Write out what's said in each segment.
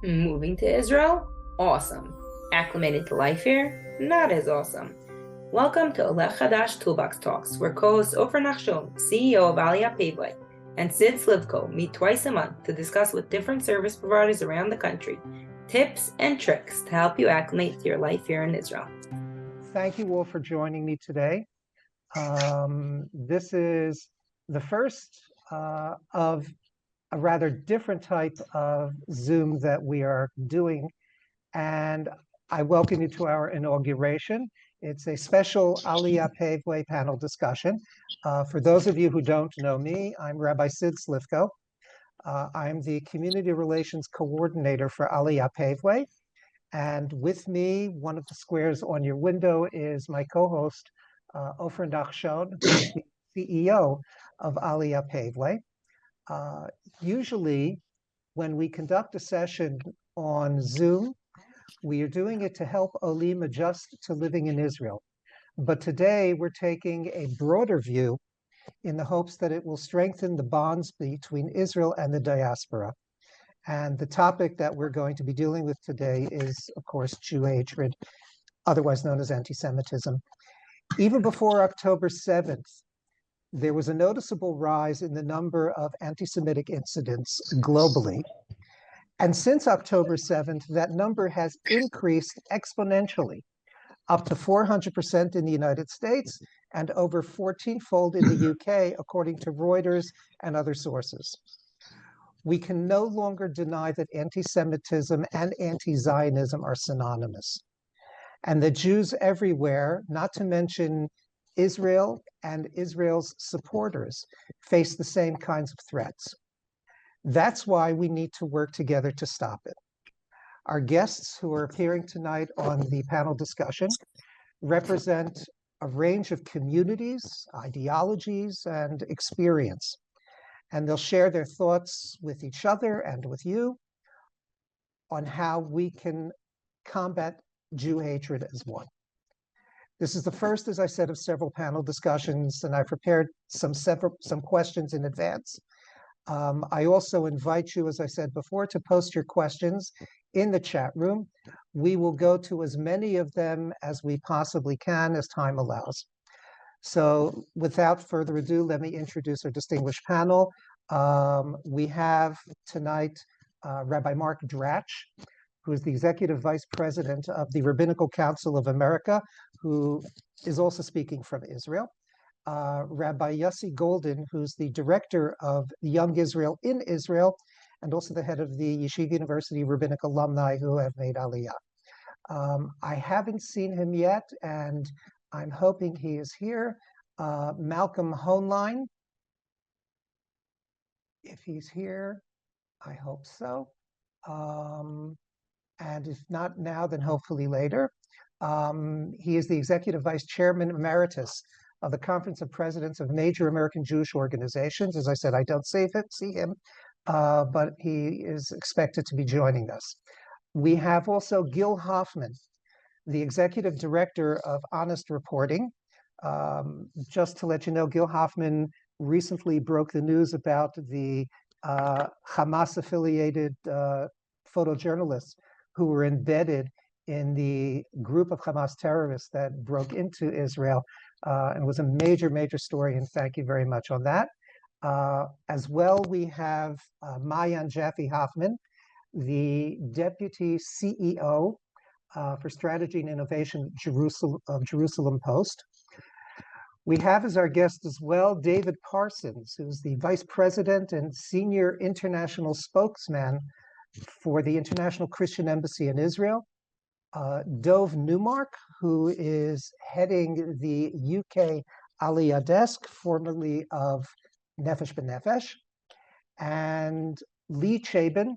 Moving to Israel? Awesome. Acclimated to life here? Not as awesome. Welcome to Oleh Chadash Toolbox Talks, where co-hosts Ofer Nachshon, CEO of Aliyaha Paveway, and Sid Slivko meet twice a month to discuss with different service providers around the country tips and tricks to help you acclimate to your life here in Israel. Thank you all for joining me today. This is the first of a rather different type of Zoom that we are doing, and I welcome you to our inauguration. It's a special Aliyaha Paveway panel discussion. For those of you who don't know me, I'm Rabbi Sid Slivko. I'm the Community Relations Coordinator for Aliyaha Paveway. And with me, one of the squares on your window is my co-host, Ofer Nachshon, who's the CEO of Aliyaha Paveway. Usually, when we conduct a session on Zoom, we are doing it to help Olim adjust to living in Israel. But today, we're taking a broader view in the hopes that it will strengthen the bonds between Israel and the diaspora. And the topic that we're going to be dealing with today is, of course, Jew hatred, otherwise known as anti-Semitism. Even before October 7th, there was a noticeable rise in the number of anti-Semitic incidents globally. And since October 7th, that number has increased exponentially, up to 400% in the United States and over 14-fold in the UK, according to Reuters and other sources. We can no longer deny that anti-Semitism and anti-Zionism are synonymous, and that Jews everywhere, not to mention Israel and Israel's supporters, face the same kinds of threats. That's why we need to work together to stop it. Our guests who are appearing tonight on the panel discussion represent a range of communities, ideologies, and experience. And they'll share their thoughts with each other and with you on how we can combat Jew hatred as one. This is the first, as I said, of several panel discussions, and I prepared some questions in advance. I also invite you, as I said before, to post your questions in the chat room. We will go to as many of them as we possibly can as time allows. So without further ado, let me introduce our distinguished panel. We have tonight Rabbi Mark Dratch, who is the Executive Vice President of the Rabbinical Council of America, who is also speaking from Israel. Rabbi Yossi Golden, who's the Director of Young Israel in Israel, and also the head of the Yeshiva University Rabbinic Alumni who have made Aliyah. I haven't seen him yet, and I'm hoping he is here. Malcolm Hoenlein, if he's here, I hope so. And if not now, then hopefully later. He is the Executive Vice Chairman Emeritus of the Conference of Presidents of Major American Jewish Organizations. As I said, I don't see him, but he is expected to be joining us. We have also Gil Hoffman, the Executive Director of Honest Reporting. Just to let you know, Gil Hoffman recently broke the news about the Hamas-affiliated photojournalists who were embedded in the group of Hamas terrorists that broke into Israel, and was a major, major story, and thank you very much on that. As well, we have Maayan Jaffe Hoffman, the Deputy CEO for Strategy and Innovation of Jerusalem Post. We have as our guest as well David Parsons, who's the Vice President and Senior International Spokesman for the International Christian Embassy in Israel. Dov Newmark, who is heading the UK Aliyah Desk, formerly of Nefesh B'Nefesh, and Lee Chabin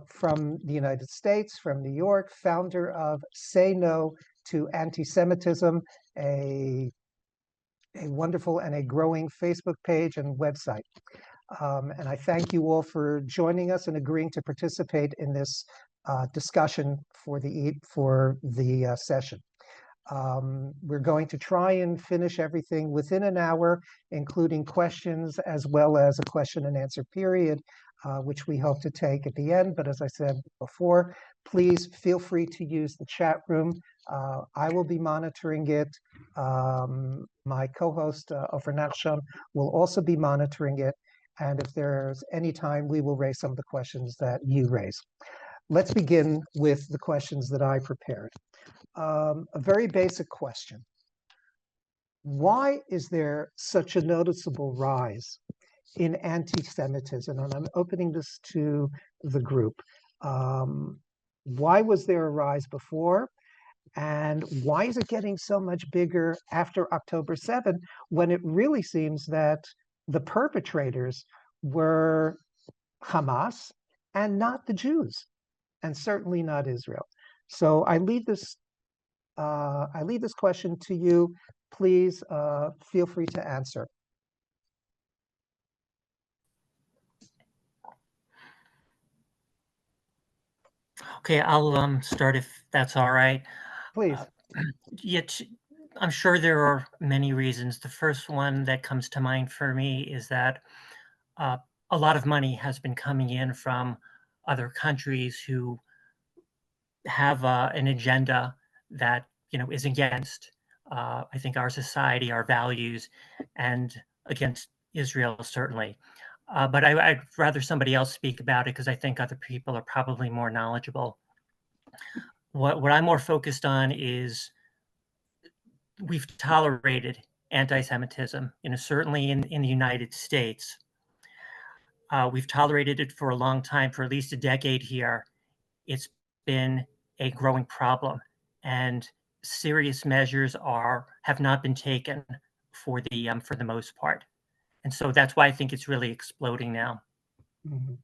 from the United States, from New York, founder of Say No to Anti-Semitism, a wonderful and a growing Facebook page and website. And I thank you all for joining us and agreeing to participate in this discussion for the session. We're going to try and finish everything within an hour, including questions as well as a question and answer period which we hope to take at the end. But as I said before, please feel free to use the chat room. I will be monitoring it. My co-host, Ofer Nachshon, will also be monitoring it. And if there's any time, we will raise some of the questions that you raise. Let's begin with the questions that I prepared. A very basic question. Why is there such a noticeable rise in anti-Semitism? And I'm opening this to the group. Why was there a rise before? And why is it getting so much bigger after October 7, when it really seems that the perpetrators were Hamas and not the Jews, and certainly not Israel? So I leave this question to you. Please feel free to answer. Okay, I'll start if that's all right. Please. Yet, I'm sure there are many reasons. The first one that comes to mind for me is that a lot of money has been coming in from other countries who have an agenda that is against, I think, our society, our values, and against Israel certainly. But I'd rather somebody else speak about it because I think other people are probably more knowledgeable. What I'm more focused on is we've tolerated anti-Semitism, certainly in the United States. We've tolerated it for a long time, for at least a decade here. It's been a growing problem, and serious measures have not been taken for the most part. And so that's why I think it's really exploding now. Mm-hmm.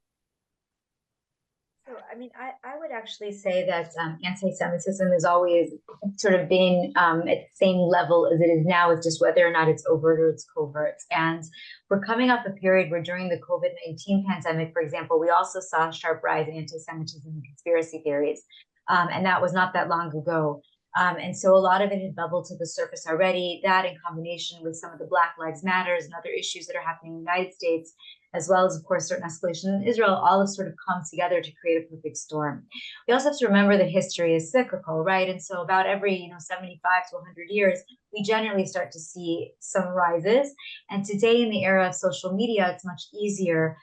So, I mean, I would actually say that anti-Semitism has always sort of been at the same level as it is now. It's just whether or not it's overt or it's covert. And we're coming off a period where during the COVID-19 pandemic, for example, we also saw a sharp rise in anti-Semitism and conspiracy theories. And that was not that long ago. And so a lot of it had bubbled to the surface already. That in combination with some of the Black Lives Matters and other issues that are happening in the United States, as well as, of course, certain escalation in Israel, all have sort of come together to create a perfect storm. We also have to remember that history is cyclical, right? And so about every 75 to 100 years, we generally start to see some rises. And today in the era of social media, it's much easier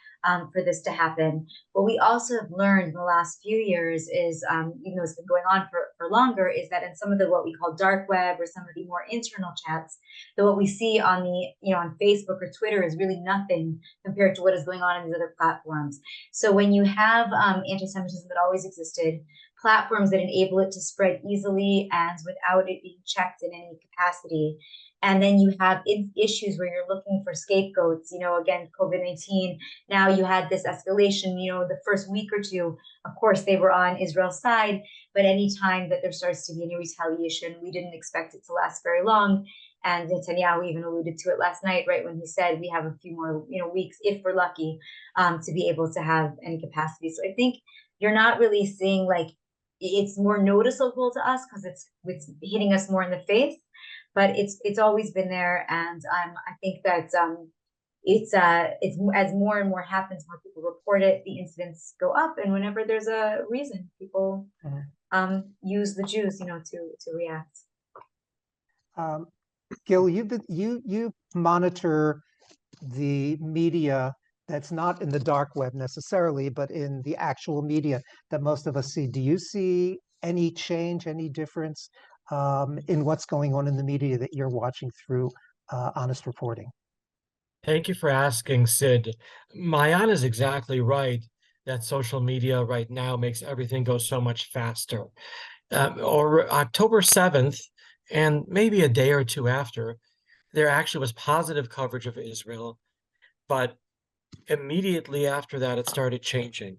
for this to happen. What we also have learned in the last few years is, even though it's been going on for longer, is that in some of the what we call dark web or some of the more internal chats, that what we see on the on Facebook or Twitter is really nothing compared to what is going on in these other platforms. So when you have anti-Semitism that always existed, platforms that enable it to spread easily and without it being checked in any capacity, and then you have issues where you're looking for scapegoats, again, COVID-19. Now you had this escalation, the first week or two, of course, they were on Israel's side. But any time that there starts to be any retaliation, we didn't expect it to last very long. And Netanyahu even alluded to it last night, right, when he said we have a few more, weeks, if we're lucky, to be able to have any capacity. So I think you're not really seeing it's more noticeable to us because it's hitting us more in the face. But it's always been there, and I think that it's as more and more happens, more people report it, the incidents go up, and whenever there's a reason, people use the Jews, to react. Gil, you monitor the media that's not in the dark web necessarily, but in the actual media that most of us see. Do you see any change, any difference in what's going on in the media that you're watching through Honest Reporting? Thank you for asking, Sid. Mayan is exactly right that social media right now makes everything go so much faster. Or October 7th, and maybe a day or two after, there actually was positive coverage of Israel, but immediately after that, it started changing.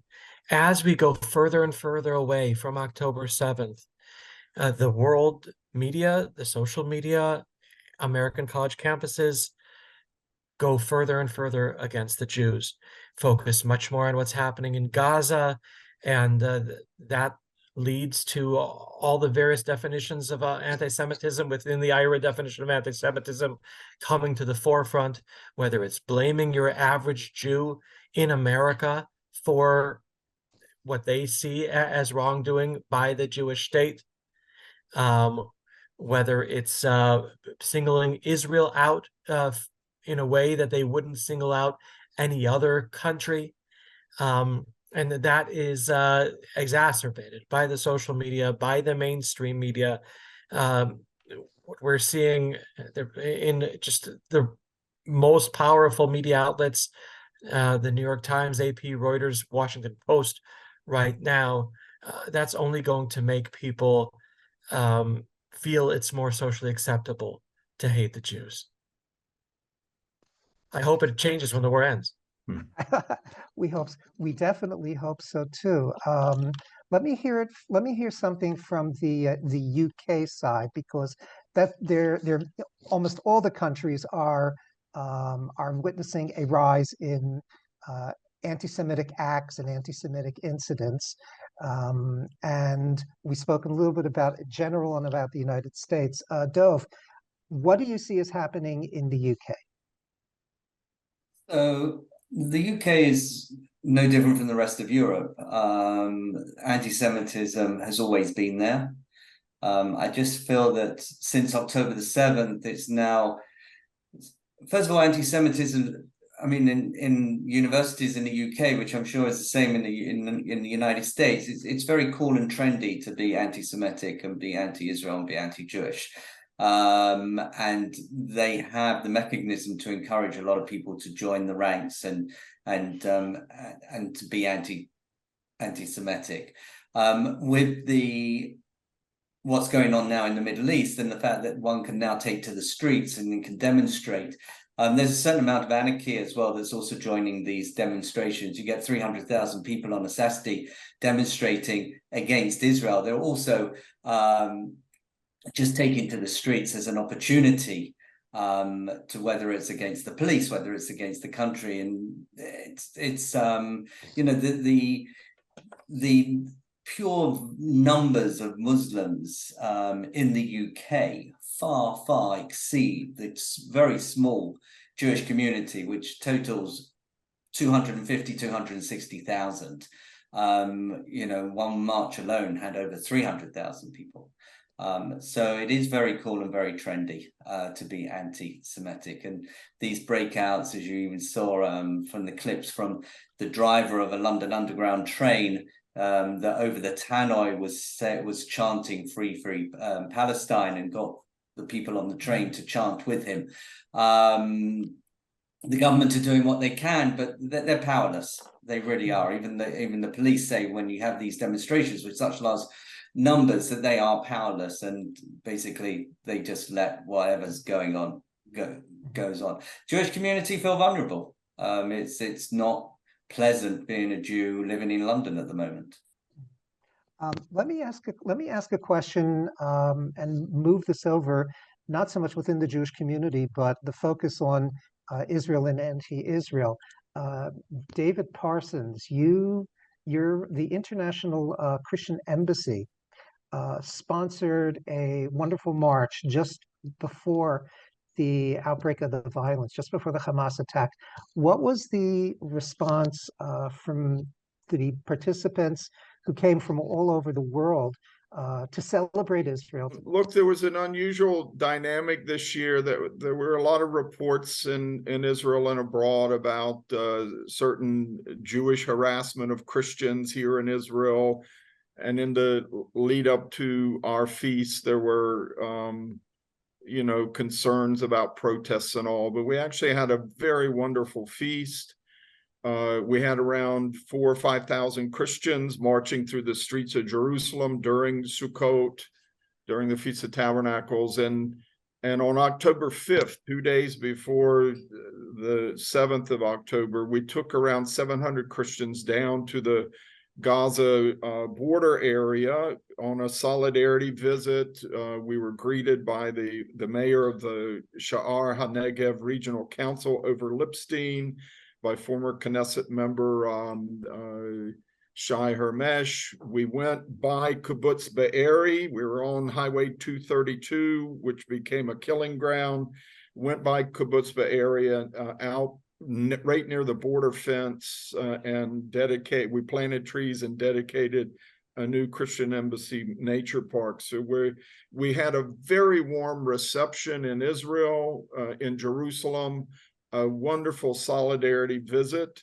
As we go further and further away from October 7th, the world media, the social media, American college campuses go further and further against the Jews, focus much more on what's happening in Gaza, and that leads to all the various definitions of anti-Semitism within the IRA definition of anti-Semitism coming to the forefront, whether it's blaming your average Jew in America for what they see as wrongdoing by the Jewish state, whether it's singling Israel out in a way that they wouldn't single out any other country. And that is exacerbated by the social media, by the mainstream media. What we're seeing in just the most powerful media outlets, the New York Times, AP, Reuters, Washington Post right now, that's only going to make people feel it's more socially acceptable to hate the Jews. I hope it changes when the war ends. We definitely hope so too. Let me hear something from the UK side, because that they're almost all the countries are witnessing a rise in anti-Semitic acts and anti-Semitic incidents. And we spoke a little bit about general and about the United States. Dov, what do you see is happening in the UK? So the UK is no different from the rest of Europe. Anti-Semitism has always been there. I just feel that since October the 7th, it's now, first of all, anti-Semitism, I mean, in universities in the UK, which I'm sure is the same in the United States, it's very cool and trendy to be anti-Semitic and be anti-Israel and be anti-Jewish. And they have the mechanism to encourage a lot of people to join the ranks and to be anti-Semitic. With what's going on now in the Middle East and the fact that one can now take to the streets and can demonstrate, there's a certain amount of anarchy as well that's also joining these demonstrations. You get 300,000 people on a Saturday demonstrating against Israel. They're also just taken to the streets as an opportunity to, whether it's against the police, whether it's against the country, and it's you know, the pure numbers of Muslims in the UK far exceed the very small Jewish community, which totals 260,000. You know, one march alone had over 300,000 people. So it is very cool and very trendy to be anti-Semitic. And these breakouts, as you even saw from the clips from the driver of a London Underground train, that over the tannoy was chanting free Palestine, and got the people on the train to chant with him. The government are doing what they can, but they're powerless. They really are. Even the police say when you have these demonstrations with such large numbers that they are powerless, and basically they just let whatever's going on goes on. Jewish community feel vulnerable. It's not pleasant being a Jew living in London at the moment. Let me ask a question and move this over, not so much within the Jewish community, but the focus on Israel and anti-Israel. David Parsons, you're the International Christian Embassy sponsored a wonderful march just before the outbreak of the violence, just before the Hamas attack. What was the response from the participants who came from all over the world to celebrate Israel? Look, there was an unusual dynamic this year. That there were a lot of reports in Israel and abroad about certain Jewish harassment of Christians here in Israel. And in the lead up to our feast, there were you know, concerns about protests and all, but we actually had a very wonderful feast. We had around 4,000 or 5,000 Christians marching through the streets of Jerusalem during Sukkot, during the Feast of Tabernacles, and on October 5th, 2 days before the 7th of October, we took around 700 Christians down to the Gaza border area on a solidarity visit. We were greeted by the mayor of the Sha'ar HaNegev Regional Council, Ofer Nachshon, by former Knesset member Shai Hermesh. We went by Kibbutz Be'eri. We were on Highway 232, which became a killing ground. Went by Kibbutz Be'eri out right near the border fence, and we planted trees and dedicated a new Christian Embassy nature park. So we had a very warm reception in Israel, in Jerusalem, a wonderful solidarity visit.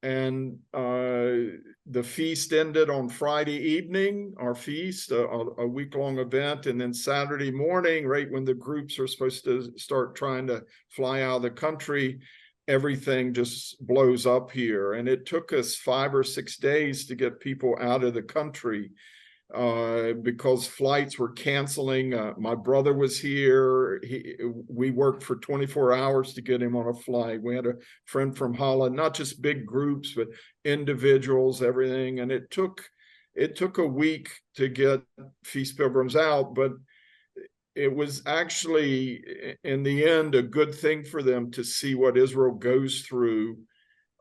And the feast ended on Friday evening, our feast, a week-long event. And then Saturday morning, right when the groups are supposed to start trying to fly out of the country, everything just blows up here. And it took us 5 or 6 days to get people out of the country, because flights were canceling. My brother was here. We worked for 24 hours to get him on a flight. We had a friend from Holland, not just big groups, but individuals, everything. And it took a week to get Feast Pilgrims out, but it was actually, in the end, a good thing for them to see what Israel goes through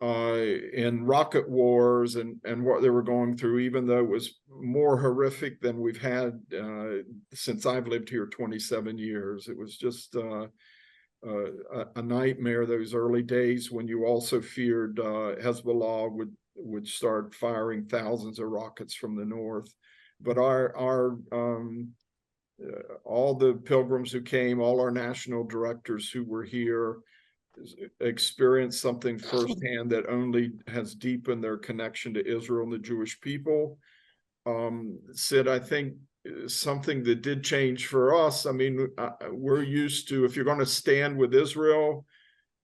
in rocket wars and what they were going through, even though it was more horrific than we've had since I've lived here 27 years. It was just a nightmare those early days, when you also feared Hezbollah would start firing thousands of rockets from the north. But all the pilgrims who came, all our national directors who were here, experienced something firsthand that only has deepened their connection to Israel and the Jewish people. Sid, I think something that did change for us, I mean, we're used to, if you're going to stand with Israel,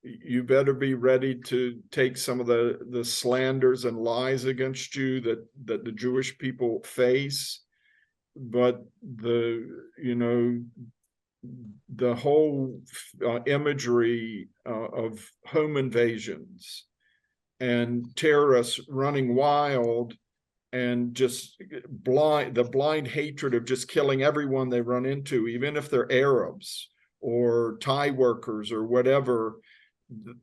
you better be ready to take some of the slanders and lies against you that the Jewish people face. But the whole imagery of home invasions and terrorists running wild, and just the blind hatred of just killing everyone they run into, even if they're Arabs or Thai workers or whatever.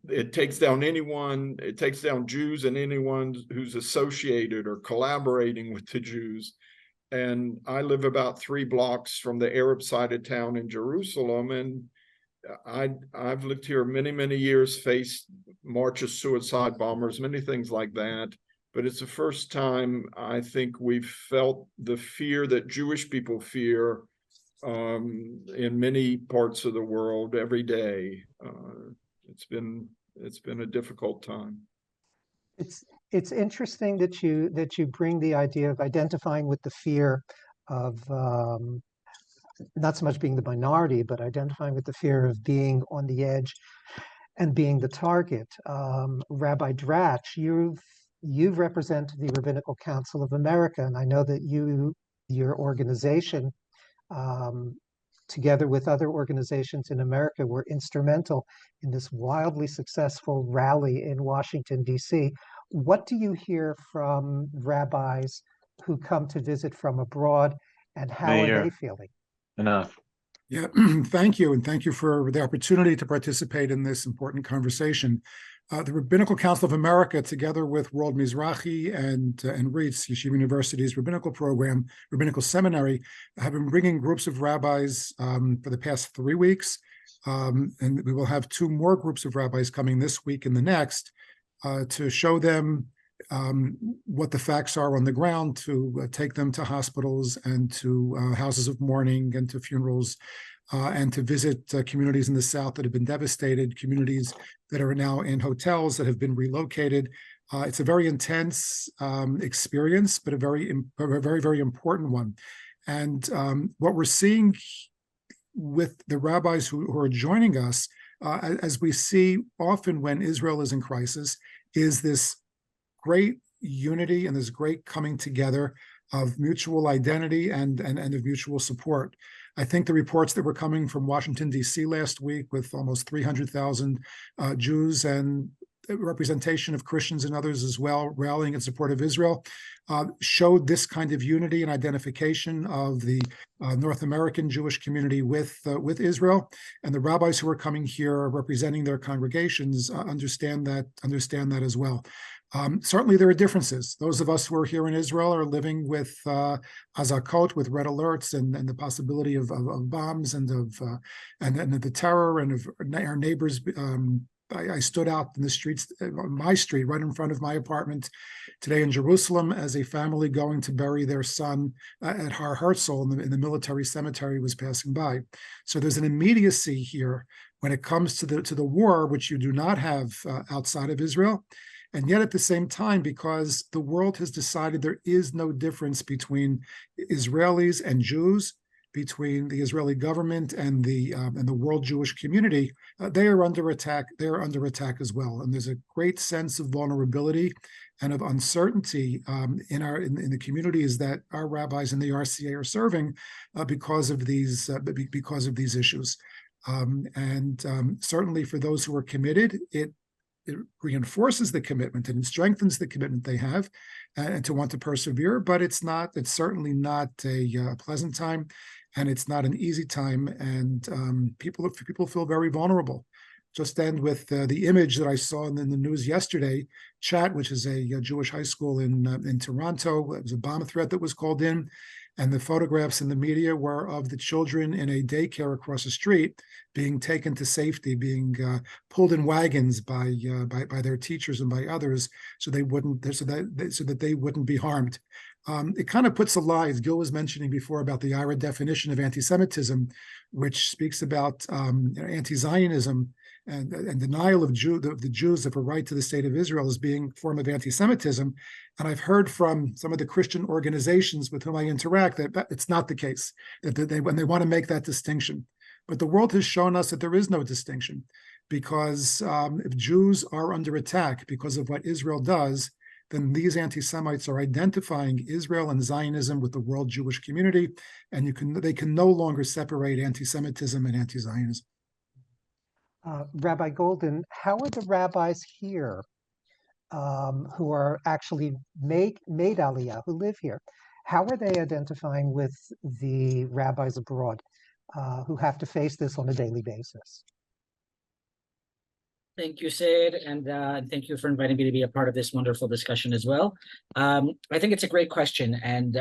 It takes down anyone, it takes down Jews and anyone who's associated or collaborating with the Jews. And I live about 3 blocks from the Arab side of town in Jerusalem. And I've lived here many, many years, faced marches, suicide bombers, many things like that. But it's the first time I think we've felt the fear that Jewish people fear in many parts of the world every day. It's been a difficult time. It's interesting that you bring the idea of identifying with the fear of not so much being the minority, but identifying with the fear of being on the edge and being the target. Rabbi Dratch, you've represented the Rabbinical Council of America, and I know that your organization, together with other organizations in America, were instrumental in this wildly successful rally in Washington, D.C. What do you hear from rabbis who come to visit from abroad, and how are they feeling? Enough. Yeah, thank you. And thank you for the opportunity to participate in this important conversation. The Rabbinical Council of America, together with World Mizrahi and RIETS, Yeshiva University's rabbinical program, rabbinical seminary, have been bringing groups of rabbis for the past 3 weeks. And we will have 2 more groups of rabbis coming this week and the next to show them what the facts are on the ground, to take them to hospitals and to houses of mourning and to funerals, and to visit communities in the South that have been devastated, communities that are now in hotels that have been relocated. It's a very intense experience, but a very, very important one. And what we're seeing with the rabbis who are joining us, as we see often when Israel is in crisis, is this great unity and this great coming together of mutual identity and of mutual support. I think the reports that were coming from Washington, D.C. last week, with almost 300,000 Jews and representation of Christians and others as well rallying in support of Israel, showed this kind of unity and identification of the North American Jewish community with Israel. And the rabbis who are coming here representing their congregations understand that as well. Certainly there are differences. Those of us who are here in Israel are living with azakot, with red alerts, and the possibility of bombs and of the terror, and of our neighbors I stood out in the streets, on my street, right in front of my apartment today in Jerusalem, as a family going to bury their son at Har Herzl in the military cemetery was passing by. So there's an immediacy here when it comes to the war, which you do not have outside of Israel. And yet at the same time, because the world has decided there is no difference between Israelis and Jews, between the Israeli government and the world Jewish community, they are under attack. They are under attack as well, and there's a great sense of vulnerability and of uncertainty in the communities that our rabbis in the RCA are serving because of these issues. Certainly for those who are committed, it reinforces the commitment and it strengthens the commitment they have and to want to persevere. But it's certainly not a pleasant time, and it's not an easy time. And people feel very vulnerable. Just end with the image that I saw in the news yesterday. Chat, which is a Jewish high school in Toronto, it was a bomb threat that was called in. And the photographs in the media were of the children in a daycare across the street being taken to safety, being pulled in wagons by their teachers and by others, so that they wouldn't be harmed. It kind of puts a lie, as Gil was mentioning before, about the IRA definition of anti-Semitism, which speaks about anti-Zionism and denial of the Jews of a right to the state of Israel as being a form of anti-Semitism. And I've heard from some of the Christian organizations with whom I interact that it's not the case, when they want to make that distinction. But the world has shown us that there is no distinction, because if Jews are under attack because of what Israel does, then these anti-Semites are identifying Israel and Zionism with the world Jewish community, and they can no longer separate anti-Semitism and anti-Zionism. Rabbi Golden, how are the rabbis here who are actually made Aliyah, who live here, how are they identifying with the rabbis abroad who have to face this on a daily basis? Thank you, Sid, and thank you for inviting me to be a part of this wonderful discussion as well. I think it's a great question, and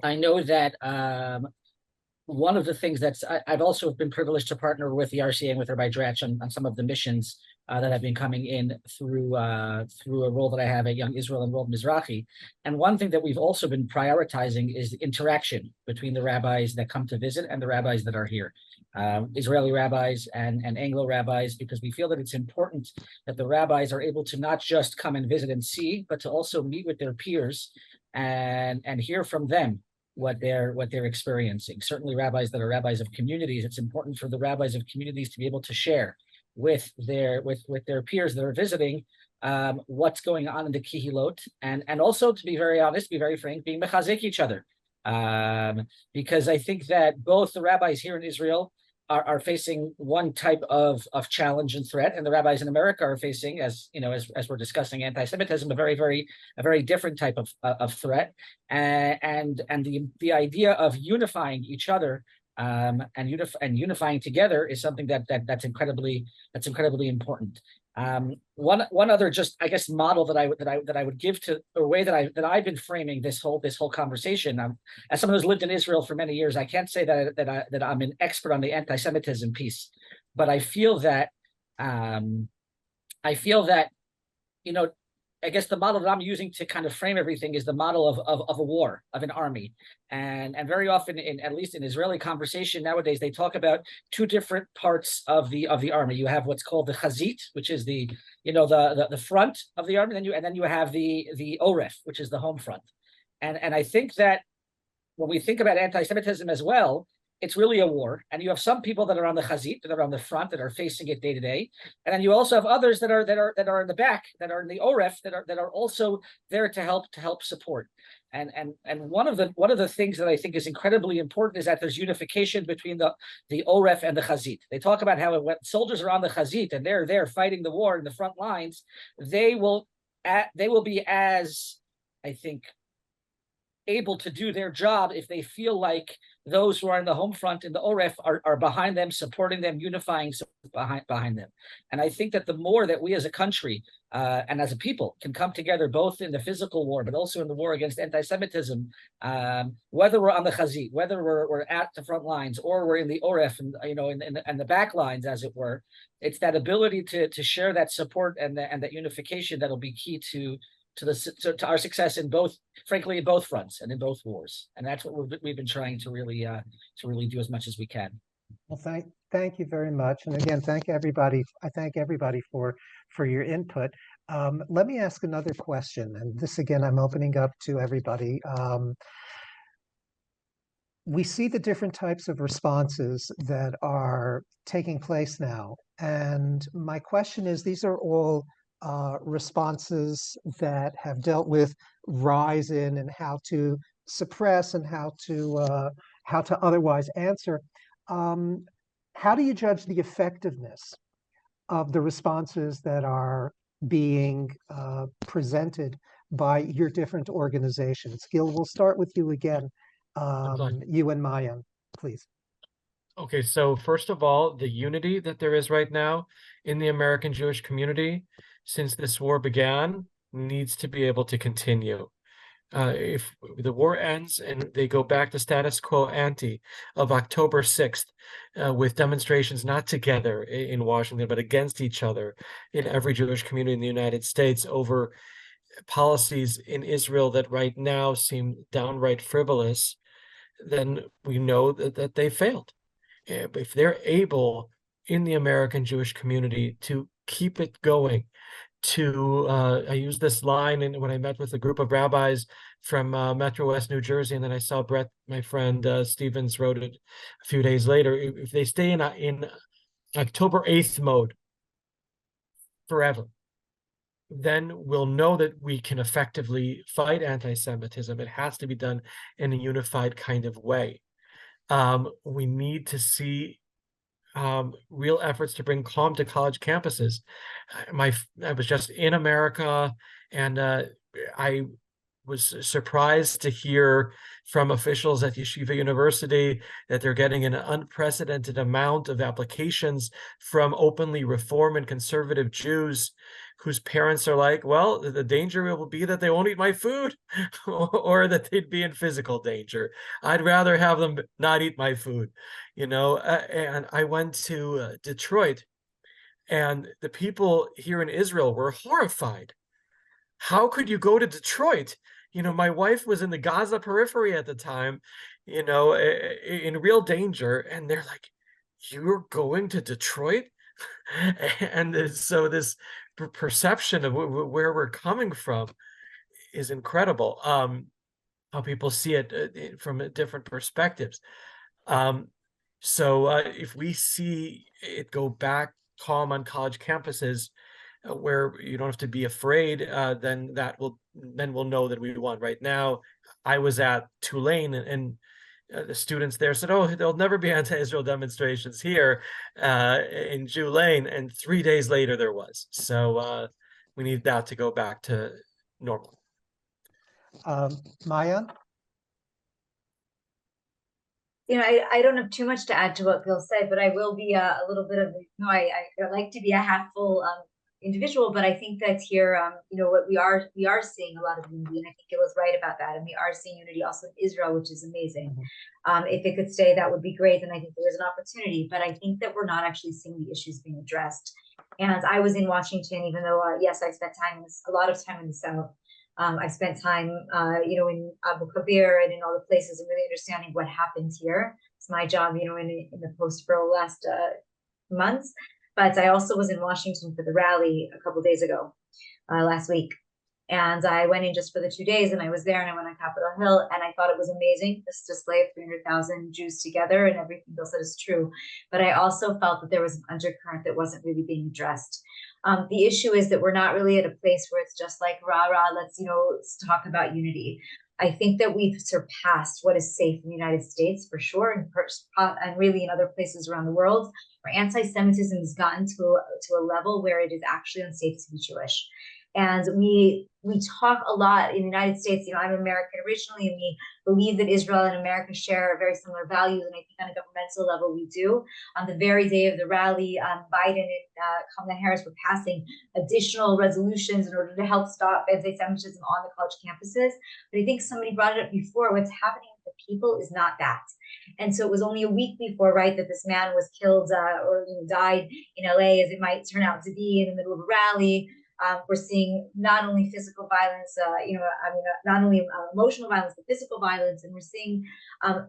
I know that one of the things I've also been privileged to partner with the RCA and with Rabbi Dratch on some of the missions that have been coming in through a role that I have at Young Israel and World Mizrahi. And one thing that we've also been prioritizing is the interaction between the rabbis that come to visit and the rabbis that are here. Israeli rabbis and Anglo rabbis, because we feel that it's important that the rabbis are able to not just come and visit and see, but to also meet with their peers and hear from them what they're experiencing. Certainly rabbis that are rabbis of communities, it's important for the rabbis of communities to be able to share with their peers that are visiting what's going on in the kihilot, and also, to be very honest, be very frank, being mechazek each other. Because I think that both the rabbis here in Israel are facing one type of challenge and threat, and the rabbis in America are facing, as we're discussing anti-Semitism, a very different type of threat, and the idea of unifying each other and unifying together is something that's incredibly important. One other, just I guess, model that I would give to the way that I've been framing this whole conversation. As someone who's lived in Israel for many years, I can't say that I'm an expert on the anti-Semitism piece, but I feel that I guess the model that I'm using to kind of frame everything is the model of a war, of an army. And very often, at least in Israeli conversation nowadays, they talk about two different parts of the army. You have what's called the chazit, which is the front of the army, and then you have the oref, which is the home front. And I think that when we think about anti-Semitism as well, it's really a war, and you have some people that are on the chazit, that are on the front, that are facing it day to day, and then you also have others that are in the back, that are in the oref, that are also there to help support. And one of the things that I think is incredibly important is that there's unification between the oref and the chazit. They talk about how when soldiers are on the chazit and they're there fighting the war in the front lines, they will be as, I think, able to do their job if they feel like those who are in the home front in the Oref are behind them, supporting them, unifying behind them. And I think that the more that we as a country and as a people can come together, both in the physical war, but also in the war against anti-Semitism, whether we're on the Chazit, whether we're at the front lines, or we're in the Oref, and in the back lines, as it were, it's that ability to share that support and that unification that'll be key to our success in both, frankly, in both fronts and in both wars. And that's what we've been trying to really do as much as we can. Well, thank you very much. And again, thank everybody. I thank everybody for your input. Let me ask another question. And this, again, I'm opening up to everybody. We see the different types of responses that are taking place now. And my question is, these are all responses that have dealt with rise in and how to suppress and how to otherwise answer. How do you judge the effectiveness of the responses that are being presented by your different organizations? Gil, we'll start with you again. You and Mayan, please. Okay, so first of all, the unity that there is right now in the American Jewish community since this war began needs to be able to continue. If the war ends and they go back to status quo ante of October 6th, with demonstrations not together in Washington, but against each other in every Jewish community in the United States over policies in Israel that right now seem downright frivolous, then we know that they failed. If they're able in the American Jewish community to keep it going, I used this line when I met with a group of rabbis from Metro West New Jersey, and then I saw Brett, my friend Stevens, wrote it a few days later. If they stay in October 8th mode forever, then we'll know that we can effectively fight anti-Semitism. It has to be done in a unified kind of way. We need to see real efforts to bring calm to college campuses. I was just in America, and I was surprised to hear from officials at Yeshiva University that they're getting an unprecedented amount of applications from openly Reform and conservative Jews whose parents are like, well, the danger will be that they won't eat my food or that they'd be in physical danger. I'd rather have them not eat my food, and I went to Detroit, and the people here in Israel were horrified. How could you go to Detroit? My wife was in the Gaza periphery at the time, in real danger. And they're like, you're going to Detroit? And so this perception of where we're coming from is incredible. How people see it from different perspectives. So if we see it go back calm on college campuses, where you don't have to be afraid, then we'll know that we won. Right now, I was at Tulane, and the students there said, "Oh, there'll never be anti-Israel demonstrations here in Jew Lane," and 3 days later there was. So we need that to go back to normal. Maya? I don't have too much to add to what Gil said, but I will be a little bit of, I like to be a half full individual, but I think that here, what we are seeing a lot of unity, and I think it was right about that, and we are seeing unity also in Israel, which is amazing. If it could stay, that would be great, and I think there is an opportunity, but I think that we're not actually seeing the issues being addressed. And I was in Washington, even though, yes, I spent a lot of time in the South. I spent time, in Abu Kabir and in all the places, and really understanding what happened here. It's my job, in the post-Pro last months. But I also was in Washington for the rally a couple of days ago, last week. And I went in just for the 2 days, and I was there, and I went on Capitol Hill, and I thought it was amazing, this display of 300,000 Jews together, and everything Bill said is true. But I also felt that there was an undercurrent that wasn't really being addressed. The issue is that we're not really at a place where it's just like, let's talk about unity. I think that we've surpassed what is safe in the United States, for sure, and really in other places around the world, where anti-Semitism has gotten to a level where it is actually unsafe to be Jewish. And we talk a lot in the United States. You know, I'm American originally, and we believe that Israel and America share very similar values. And I think on a governmental level, we do. On the very day of the rally, Biden and Kamala Harris were passing additional resolutions in order to help stop anti-Semitism on the college campuses. But I think somebody brought it up before. What's happening with the people is not that. And so it was only a week before, right, that this man was killed or died in LA, as it might turn out to be, in the middle of a rally. We're seeing not only physical violence, not only emotional violence, but physical violence. And we're seeing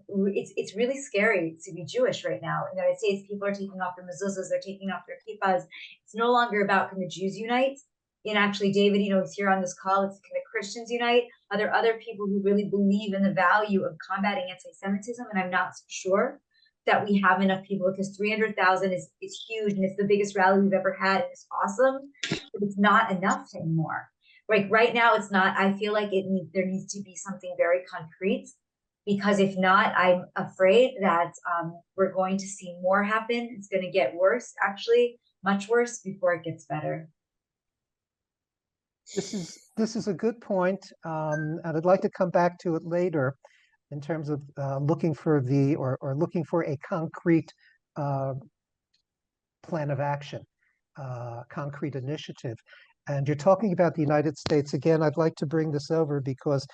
it's really scary to be Jewish right now. In the United States, people are taking off their mezuzahs, they're taking off their kippahs. It's no longer about can the Jews unite. And actually, David, he's here on this call. It's can the Christians unite? Are there other people who really believe in the value of combating anti-Semitism? And I'm not so sure that we have enough people, because 300,000 is huge, and it's the biggest rally we've ever had, and it's awesome, but it's not enough anymore. Like right now, it's not. I feel like there needs to be something very concrete, because if not, I'm afraid that we're going to see more happen. It's going to get worse, actually, much worse before it gets better. This is a good point, and I'd like to come back to it later in terms of looking for looking for a concrete plan of action, concrete initiative. And you're talking about the United States. Again, I'd like to bring this over because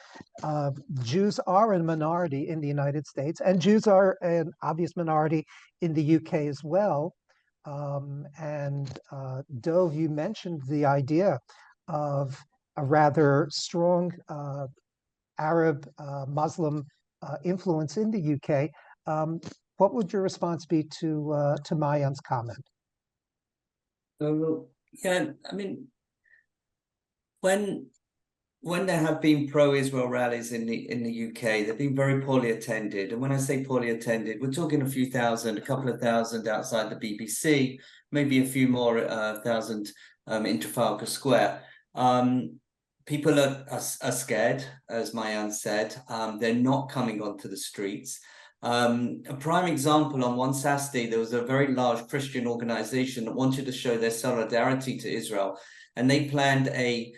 Jews are a minority in the United States, and Jews are an obvious minority in the UK as well. Dov, you mentioned the idea of a rather strong Arab Muslim influence in the UK. What would your response be to Maayan's comment? Yeah, I mean, when there have been pro-Israel rallies in the UK, they've been very poorly attended. And when I say poorly attended, we're talking a few thousand, a couple of thousand outside the BBC, maybe a few more thousand in Trafalgar Square. People are scared, as Maayan said. They're not coming onto the streets. A prime example, on one Saturday, there was a very large Christian organization that wanted to show their solidarity to Israel, and they planned a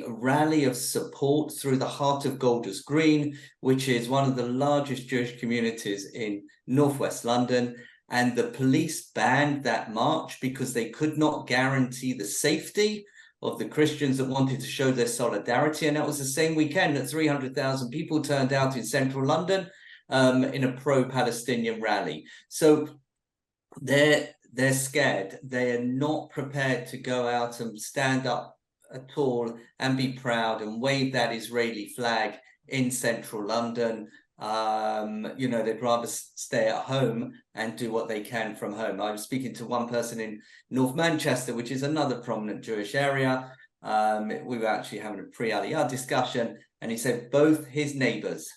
rally of support through the heart of Golders Green, which is one of the largest Jewish communities in northwest London. And the police banned that march because they could not guarantee the safety of the Christians that wanted to show their solidarity. And that was the same weekend that 300,000 people turned out in central London in a pro-Palestinian rally. So they're scared. They are not prepared to go out and stand up at all and be proud and wave that Israeli flag in central London. They'd rather stay at home and do what they can from home. I was speaking to one person in North Manchester, which is another prominent Jewish area. We were actually having a pre-Aliyah discussion, and he said both his neighbors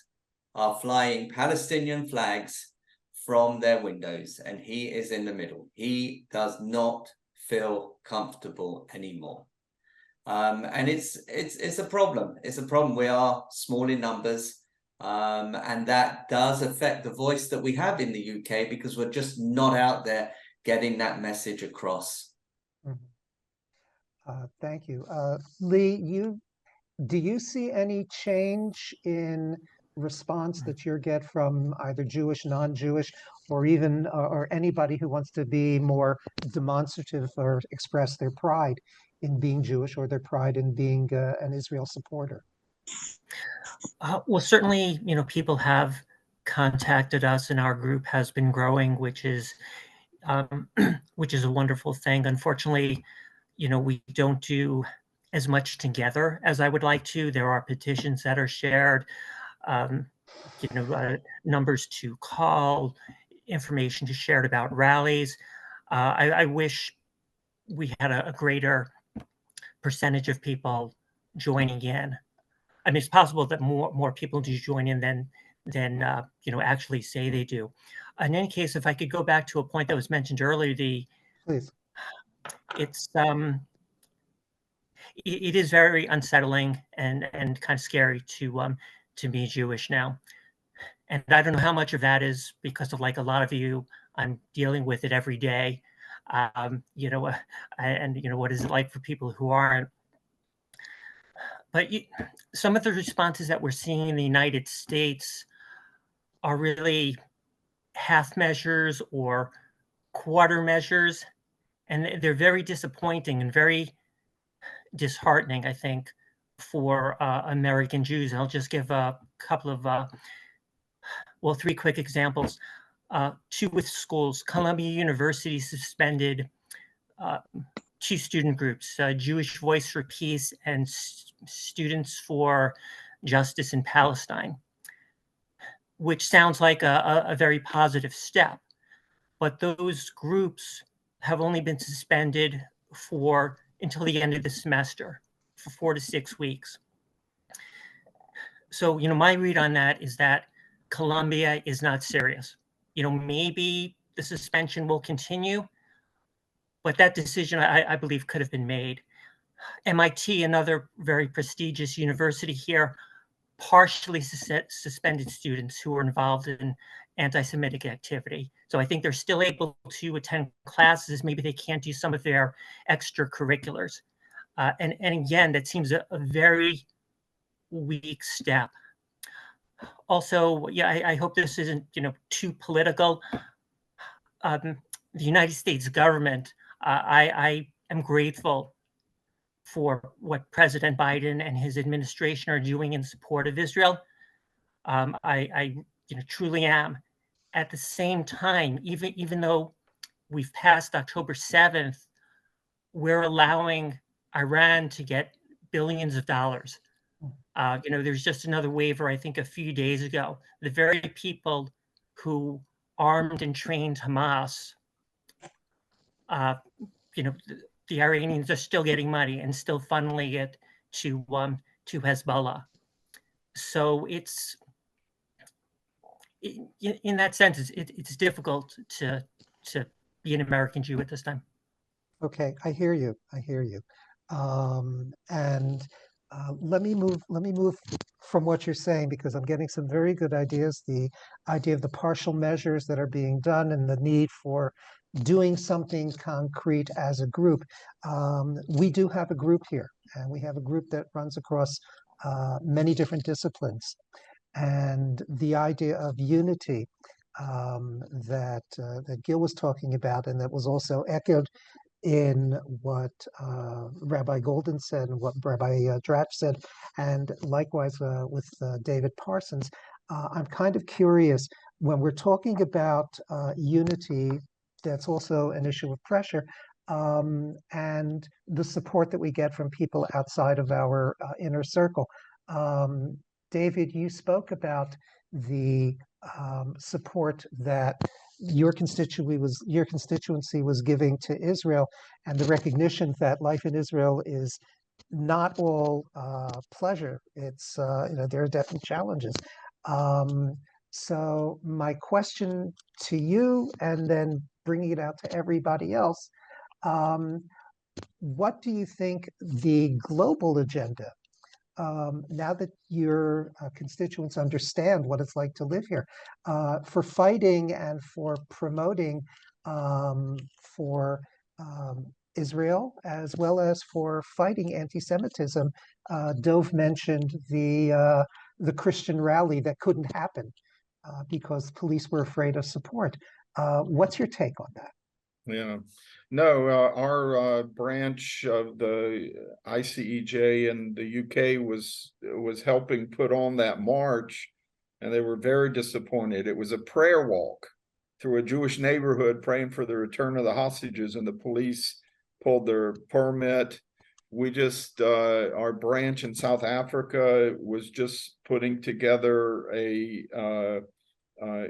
are flying Palestinian flags from their windows, and he is in the middle. He does not feel comfortable anymore. And it's a problem. It's a problem. We are small in numbers. And that does affect the voice that we have in the UK, because we're just not out there getting that message across. Thank you. Lee, do you see any change in response that you get from either Jewish, non-Jewish, or even or anybody who wants to be more demonstrative or express their pride in being Jewish or their pride in being an Israel supporter? Well, certainly, people have contacted us, and our group has been growing, which is a wonderful thing. Unfortunately, we don't do as much together as I would like to. There are petitions that are shared, numbers to call, information to shared about rallies. I wish we had a greater percentage of people joining in. I mean, it's possible that more people do join in than actually say they do. In any case, if I could go back to a point that was mentioned earlier, Please. It is very unsettling and kind of scary to be Jewish now. And I don't know how much of that is because of, like a lot of you, I'm dealing with it every day. And what is it like for people who aren't? But some of the responses that we're seeing in the United States are really half measures or quarter measures, and they're very disappointing and very disheartening, I think, for American Jews. And I'll just give a couple of, well, 3 quick examples. 2 with schools. Columbia University suspended 2 student groups, Jewish Voice for Peace and Students for Justice in Palestine, which sounds like a very positive step. But those groups have only been suspended until the end of the semester, for 4 to 6 weeks. So, my read on that is that Columbia is not serious. Maybe the suspension will continue, but that decision, I believe, could have been made. MIT, another very prestigious university here, partially suspended students who were involved in anti-Semitic activity. So I think they're still able to attend classes. Maybe they can't do some of their extracurriculars. And again, that seems a very weak step. Also, yeah, I hope this isn't, too political. The United States government, I am grateful for what President Biden and his administration are doing in support of Israel. I truly am. At the same time, even though we've passed October 7th, we're allowing Iran to get billions of dollars. There's just another waiver, I think, a few days ago. The very people who armed and trained Hamas, the Iranians are still getting money and still funneling it to Hezbollah. So it's, in that sense, it's difficult to be an American Jew at this time. Okay, I hear you. Let me move from what you're saying, because I'm getting some very good ideas. The idea of the partial measures that are being done and the need for doing something concrete as a group. We do have a group here, and we have a group that runs across many different disciplines. And the idea of unity that Gil was talking about, and that was also echoed in what Rabbi Golden said and what Rabbi Dratch said, and likewise with David Parsons. I'm kind of curious, when we're talking about unity, that's also an issue of pressure, and the support that we get from people outside of our inner circle. David, you spoke about the support that your constituency was giving to Israel, and the recognition that life in Israel is not all pleasure. It's there are definite challenges. So my question to you, and then bringing it out to everybody else, what do you think the global agenda, now that your constituents understand what it's like to live here, for fighting and for promoting for Israel, as well as for fighting anti-Semitism? Dov mentioned the Christian rally that couldn't happen because police were afraid of support. What's your take on that? Yeah, no, our branch of the ICEJ in the UK was helping put on that march, and they were very disappointed. It was a prayer walk through a Jewish neighborhood praying for the return of the hostages, and the police pulled their permit. We just, our branch in South Africa was just putting together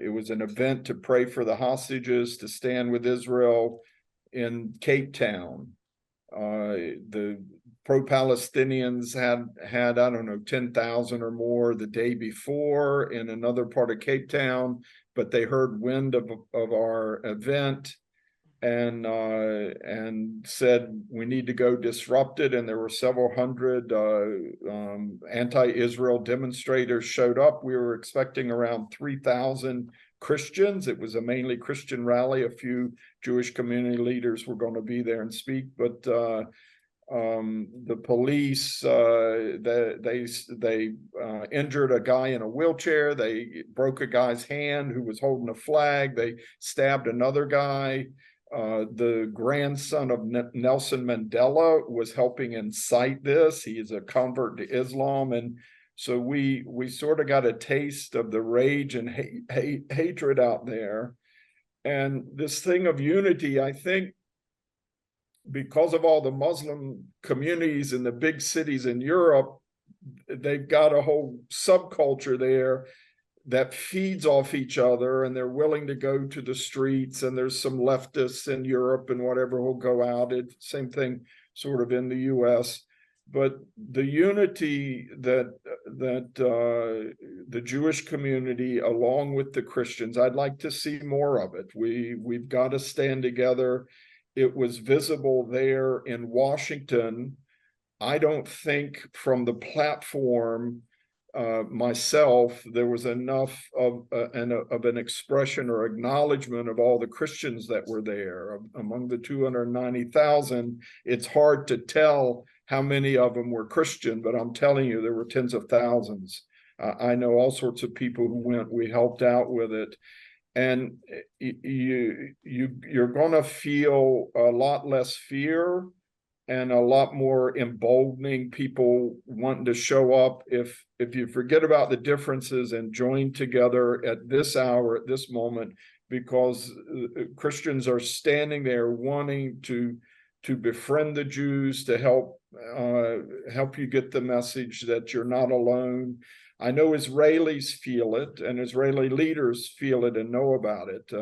it was an event to pray for the hostages, to stand with Israel in Cape Town. The pro-Palestinians had I don't know, 10,000 or more the day before in another part of Cape Town, but they heard wind of our event and said we need to go disrupt it. And there were several hundred anti-Israel demonstrators showed up. We were expecting around 3,000 Christians. It was a mainly Christian rally. A few Jewish community leaders were going to be there and speak, but The police, they injured a guy in a wheelchair. They broke a guy's hand who was holding a flag. They stabbed another guy. The grandson of Nelson Mandela was helping incite this. He is a convert to Islam. And so we sort of got a taste of the rage and hatred out there. And this thing of unity, I think, because of all the Muslim communities in the big cities in Europe, they've got a whole subculture there that feeds off each other, and they're willing to go to the streets. And there's some leftists in Europe and whatever will go out. Same thing sort of in the US. But the unity that the Jewish community, along with the Christians, I'd like to see more of it. We've got to stand together. It was visible there in Washington. I don't think from the platform myself, there was enough of an expression or acknowledgement of all the Christians that were there. Among the 290,000, it's hard to tell how many of them were Christian, but I'm telling you, there were tens of thousands. I know all sorts of people who went. We helped out with it. And you're going to feel a lot less fear and a lot more emboldening, people wanting to show up. If you forget about the differences and join together at this hour, at this moment, because Christians are standing there wanting to befriend the Jews, to help you get the message that you're not alone. I know Israelis feel it, and Israeli leaders feel it and know about it.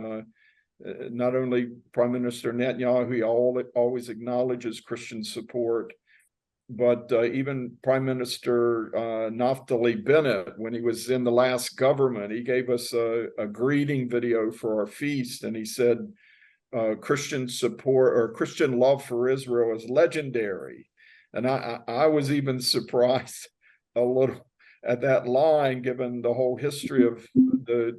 Not only Prime Minister Netanyahu, he always acknowledges Christian support, but even Prime Minister Naftali Bennett, when he was in the last government, he gave us a greeting video for our feast, and he said, Christian support or Christian love for Israel is legendary. And I was even surprised a little at that line, given the whole history of the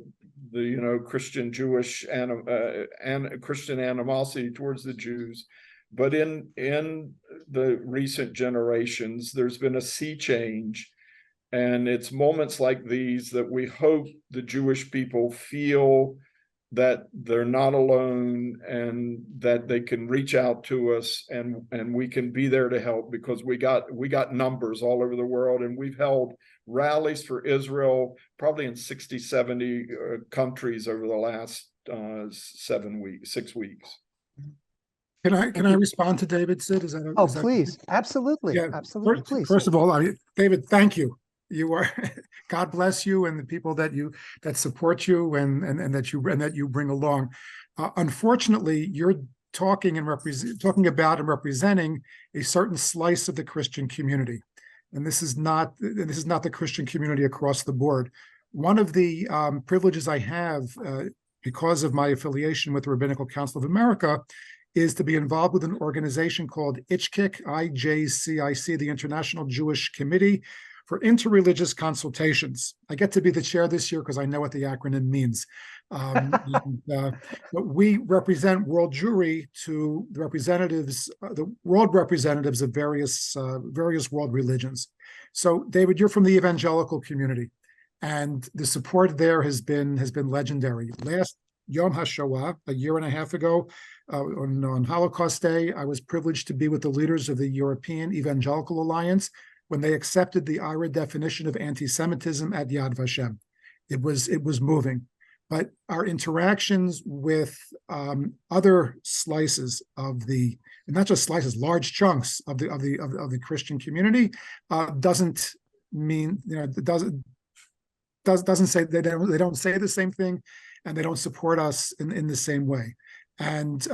Christian Jewish and Christian animosity towards the Jews. But in the recent generations, there's been a sea change. And it's moments like these that we hope the Jewish people feel that they're not alone, and that they can reach out to us, and we can be there to help, because we got numbers all over the world, and we've held rallies for Israel probably in 60, 70 countries over the last 6 weeks. Can I respond to David, Sid? Is that please. Absolutely. Yeah. Absolutely. Please. First of all, David, thank you. You are, God bless you, and the people that support you and that you bring along. Unfortunately, you're talking about and representing a certain slice of the Christian community, and this is not the Christian community across the board. One of the privileges I have because of my affiliation with the Rabbinical Council of America is to be involved with an organization called IJCIC, IJCIC, the International Jewish Committee for Interreligious Consultations. I get to be the chair this year because I know what the acronym means. But we represent world Jewry to the world representatives of various world religions. So, David, you're from the evangelical community, and the support there has been legendary. Last Yom HaShoah, a year and a half ago, on Holocaust Day, I was privileged to be with the leaders of the European Evangelical Alliance when they accepted the IRA definition of anti-Semitism at Yad Vashem. It was moving. But our interactions with other slices of the, and not just slices, large chunks of the Christian community, doesn't mean, it doesn't say they don't say the same thing, and they don't support us in the same way. And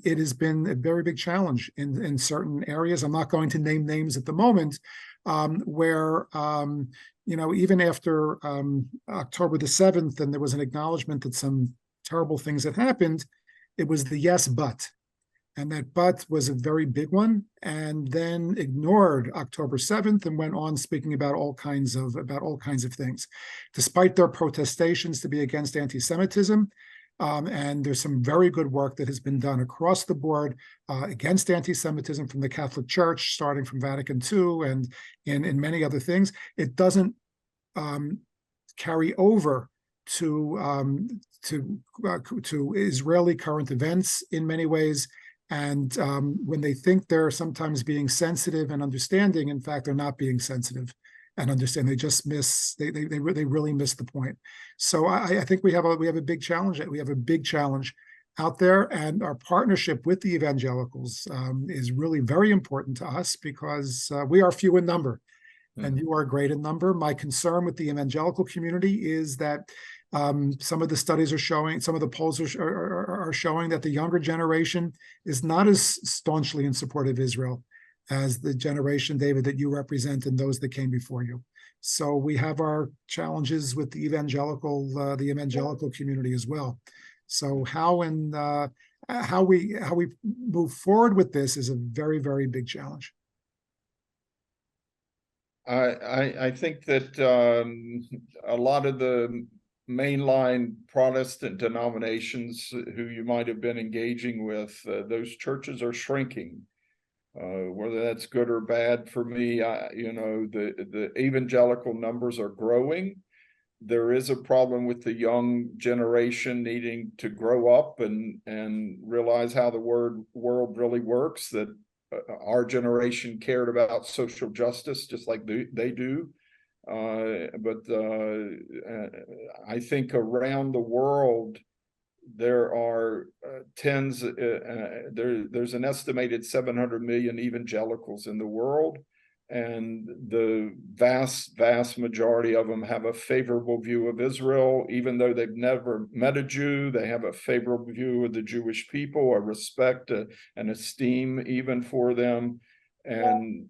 it has been a very big challenge in certain areas. I'm not going to name names at the moment, where even after October the 7th, and there was an acknowledgement that some terrible things had happened, it was the yes, but. And that but was a very big one, and then ignored October 7th and went on speaking about all kinds of things. Despite their protestations to be against anti-Semitism, And there's some very good work that has been done across the board against anti-Semitism from the Catholic Church, starting from Vatican II and in many other things. It doesn't carry over to Israeli current events in many ways. And when they think they're sometimes being sensitive and understanding, in fact, they're not being sensitive and understand. They just miss. They really miss the point. So I think we have a big challenge. We have a big challenge out there, and our partnership with the evangelicals is really very important to us because we are few in number, and you are great in number. My concern with the evangelical community is that some of the studies are showing, some of the polls are showing that the younger generation is not as staunchly in support of Israel as the generation, David, that you represent and those that came before you. So we have our challenges with the evangelical community as well. So how we move forward with this is a very, very big challenge. I think that a lot of the mainline Protestant denominations who you might have been engaging with, those churches are shrinking. Whether that's good or bad for me, the evangelical numbers are growing. There is a problem with the young generation needing to grow up and realize how the world really works, that our generation cared about social justice just like they do. But I think around the world, there are there's an estimated 700 million evangelicals in the world, and the vast majority of them have a favorable view of Israel. Even though they've never met a Jew, they have a favorable view of the Jewish people, a respect and esteem even for them. And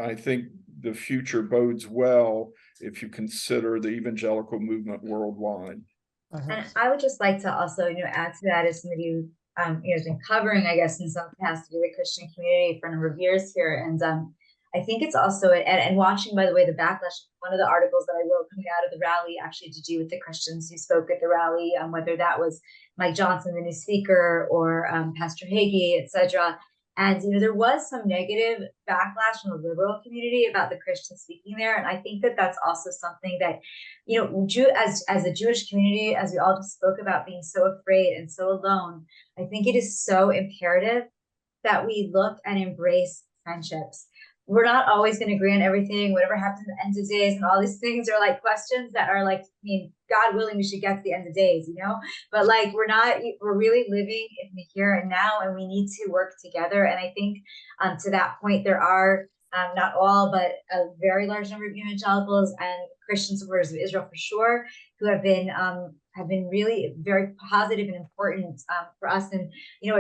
I think the future bodes well if you consider the evangelical movement worldwide. And I would just like to also, add to that as somebody who, has been covering, I guess, in some capacity, the Christian community for a number of years here. And I think it's also, and watching, by the way, the backlash, one of the articles that I wrote coming out of the rally actually had to do with the Christians who spoke at the rally, whether that was Mike Johnson, the new speaker, or Pastor Hagee, etc. And, there was some negative backlash from the liberal community about the Christians speaking there. And I think that that's also something that, as a Jewish community, as we all just spoke about being so afraid and so alone, I think it is so imperative that we look and embrace friendships. We're not always going to agree on everything, whatever happens at the end of days, and all these things are like questions that are like, God willing, we should get to the end of days, but like, we're really living in the here and now, and we need to work together. And I think to that point, there are not all, but a very large number of evangelicals and Christian supporters of Israel for sure, who have been really very positive and important for us. And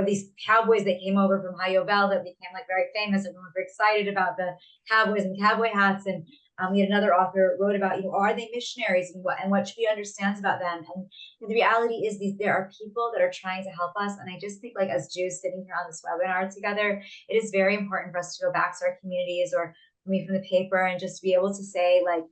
these cowboys that came over from Hayovel that became like very famous, and we were very excited about the cowboys and cowboy hats. And we had another author wrote about, are they missionaries, and what should we understand about them? And the reality is there are people that are trying to help us. And I just think, like, as Jews sitting here on this webinar together, it is very important for us to go back to our communities, or me from the paper, and just be able to say, like,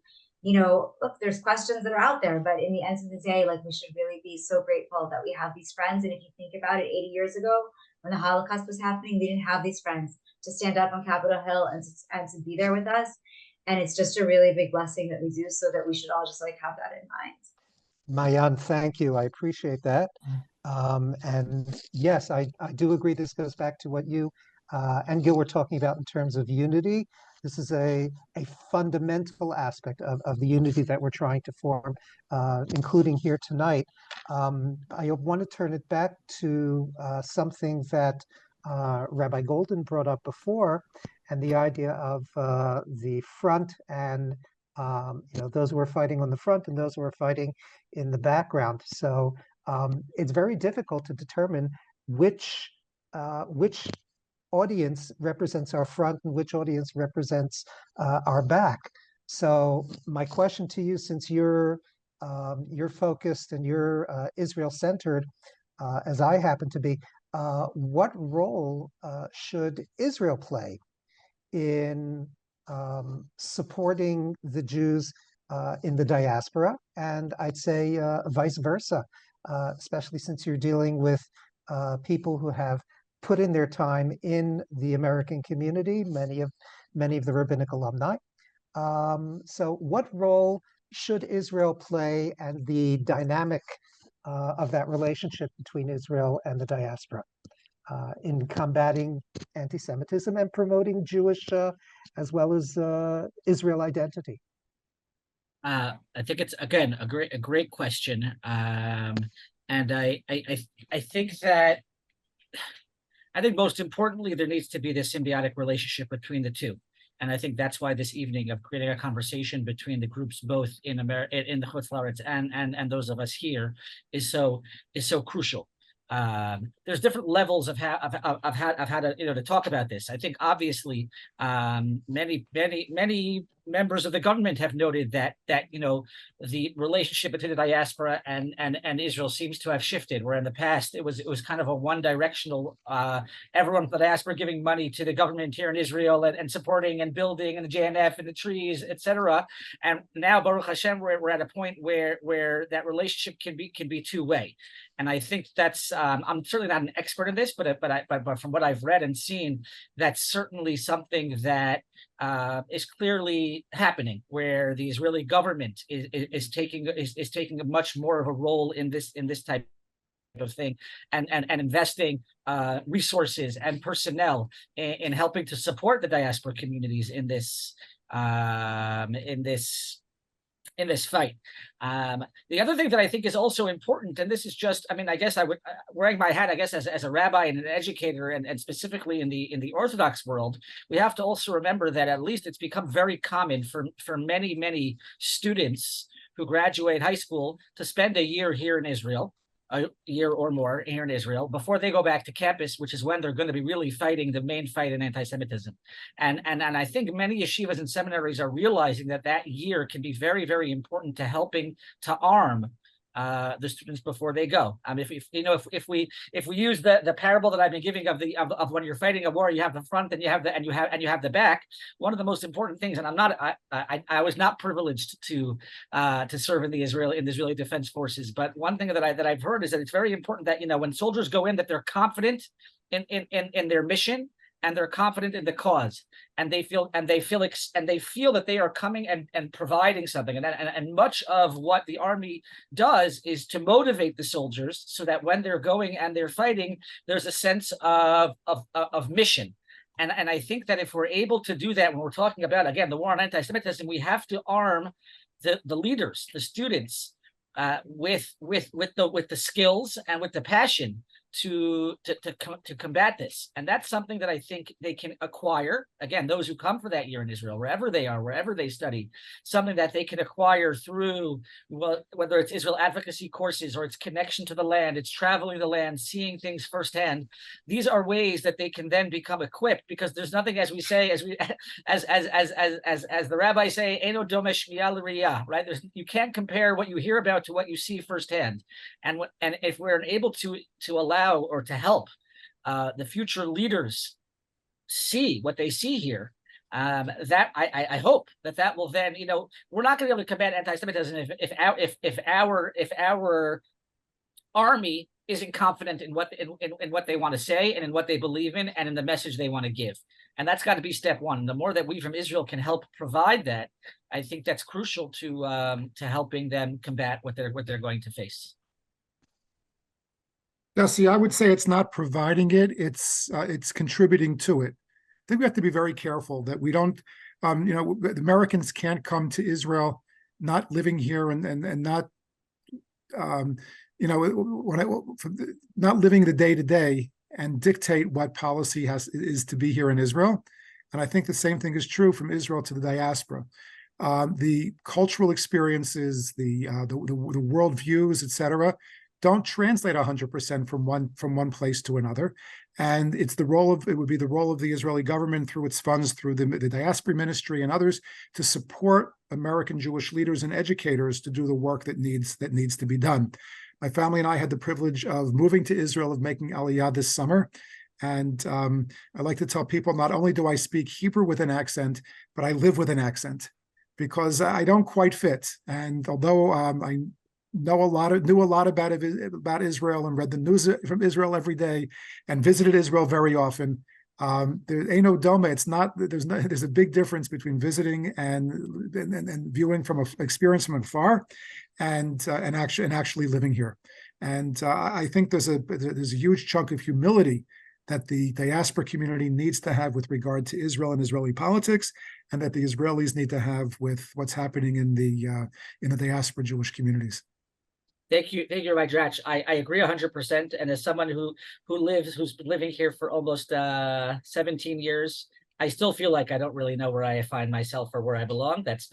look, there's questions that are out there, but in the end of the day, like, we should really be so grateful that we have these friends. And if you think about it, 80 years ago, when the Holocaust was happening, we didn't have these friends to stand up on Capitol Hill and to be there with us. And it's just a really big blessing that we do, so that we should all just like have that in mind. Mayan, thank you. I appreciate that. And yes, I do agree. This goes back to what you and Gil were talking about in terms of unity. This is a fundamental aspect of the unity that we're trying to form, including here tonight. I want to turn it back to something that Rabbi Golden brought up before, and the idea of the front and those who are fighting on the front and those who are fighting in the background. So it's very difficult to determine which audience represents our front and which audience represents our back. So my question to you, since you're focused and you're Israel-centered, as I happen to be, what role should Israel play in supporting the Jews in the diaspora, and I'd say vice versa? especially since you're dealing with people who have put in their time in the American community, many of the rabbinic alumni. So what role should Israel play, and the dynamic of that relationship between Israel and the diaspora in combating anti-Semitism and promoting Jewish as well as Israel identity? I think it's, again, a great question, and I think that most importantly there needs to be this symbiotic relationship between the two. And I think that's why this evening of creating a conversation between the groups, both in America, in the Chutz La'aretz, and those of us here, is so crucial. There's different levels of how to talk about this. I think obviously many members of the government have noted that the relationship between the diaspora and Israel seems to have shifted, where in the past it was kind of a one-directional, everyone from the diaspora giving money to the government here in Israel and supporting and building and the JNF and the trees, etc. And now, Baruch Hashem, we're at a point where that relationship can be two-way. And I think that's I'm certainly not an expert in this, but from what I've read and seen, that's certainly something that is clearly happening, where the Israeli government is taking a much more of a role in this type of thing, and investing resources and personnel in helping to support the diaspora communities in this fight. The other thing that I think is also important, and this is just, I guess I would, wearing my hat, I guess, as a rabbi and an educator, and specifically in the Orthodox world, we have to also remember that at least it's become very common for many students who graduate high school to spend a year here in Israel, a year or more here in Israel, before they go back to campus, which is when they're going to be really fighting the main fight in anti-Semitism. And I think many yeshivas and seminaries are realizing that year can be very, very important to helping to arm the students before they go. If we use the parable that I've been giving of when you're fighting a war, you have the front and you have the back. One of the most important things, and I was not privileged to serve in the Israeli Defense Forces, but one thing that I've heard is that it's very important that when soldiers go in, that they're confident in their mission, and they're confident in the cause, and they feel that they are coming and providing something. And much of what the army does is to motivate the soldiers so that when they're going and they're fighting, there's a sense of mission. And I think that if we're able to do that, when we're talking about, again, the war on anti-Semitism, we have to arm the leaders, the students, with the skills and with the passion to combat this. And that's something that I think they can acquire, again, those who come for that year in Israel, wherever they are, wherever they study, something that they can acquire through, whether it's Israel advocacy courses or its connection to the land, it's traveling the land, seeing things firsthand. These are ways that they can then become equipped, because there's nothing, as the rabbis say, Eino doma shmiya l'riyah, right? You can't compare what you hear about to what you see firsthand. And if we're able to allow or to help the future leaders see what they see here, that I hope that will then, we're not going to be able to combat anti-Semitism if our army isn't confident in what they want to say and in what they believe in and in the message they want to give. And that's got to be step one. The more that we from Israel can help provide that, I think that's crucial to helping them combat what they're going to face. Jesse, I would say it's not providing it; it's contributing to it. I think we have to be very careful that we don't, Americans can't come to Israel not living here and not, not living the day to day and dictate what policy is to be here in Israel. And I think the same thing is true from Israel to the diaspora. The cultural experiences, the worldviews, etc., don't translate 100% from one place to another. And it would be the role of the Israeli government through its funds, through the Diaspora Ministry and others, to support American Jewish leaders and educators to do the work that needs to be done. My family and I had the privilege of moving to Israel, of making aliyah this summer. And I like to tell people, not only do I speak Hebrew with an accent, but I live with an accent, because I don't quite fit. And although knew a lot about Israel and read the news from Israel every day and visited Israel very often. There ain't no doma. It's not. There's a big difference between visiting and viewing from experience from afar, and actually living here. And I think there's a huge chunk of humility that the diaspora community needs to have with regard to Israel and Israeli politics, and that the Israelis need to have with what's happening in the diaspora Jewish communities. Thank you, Rabbi Dratch. I agree 100%. And as someone who's been living here for almost 17 years, I still feel like I don't really know where I find myself or where I belong. That's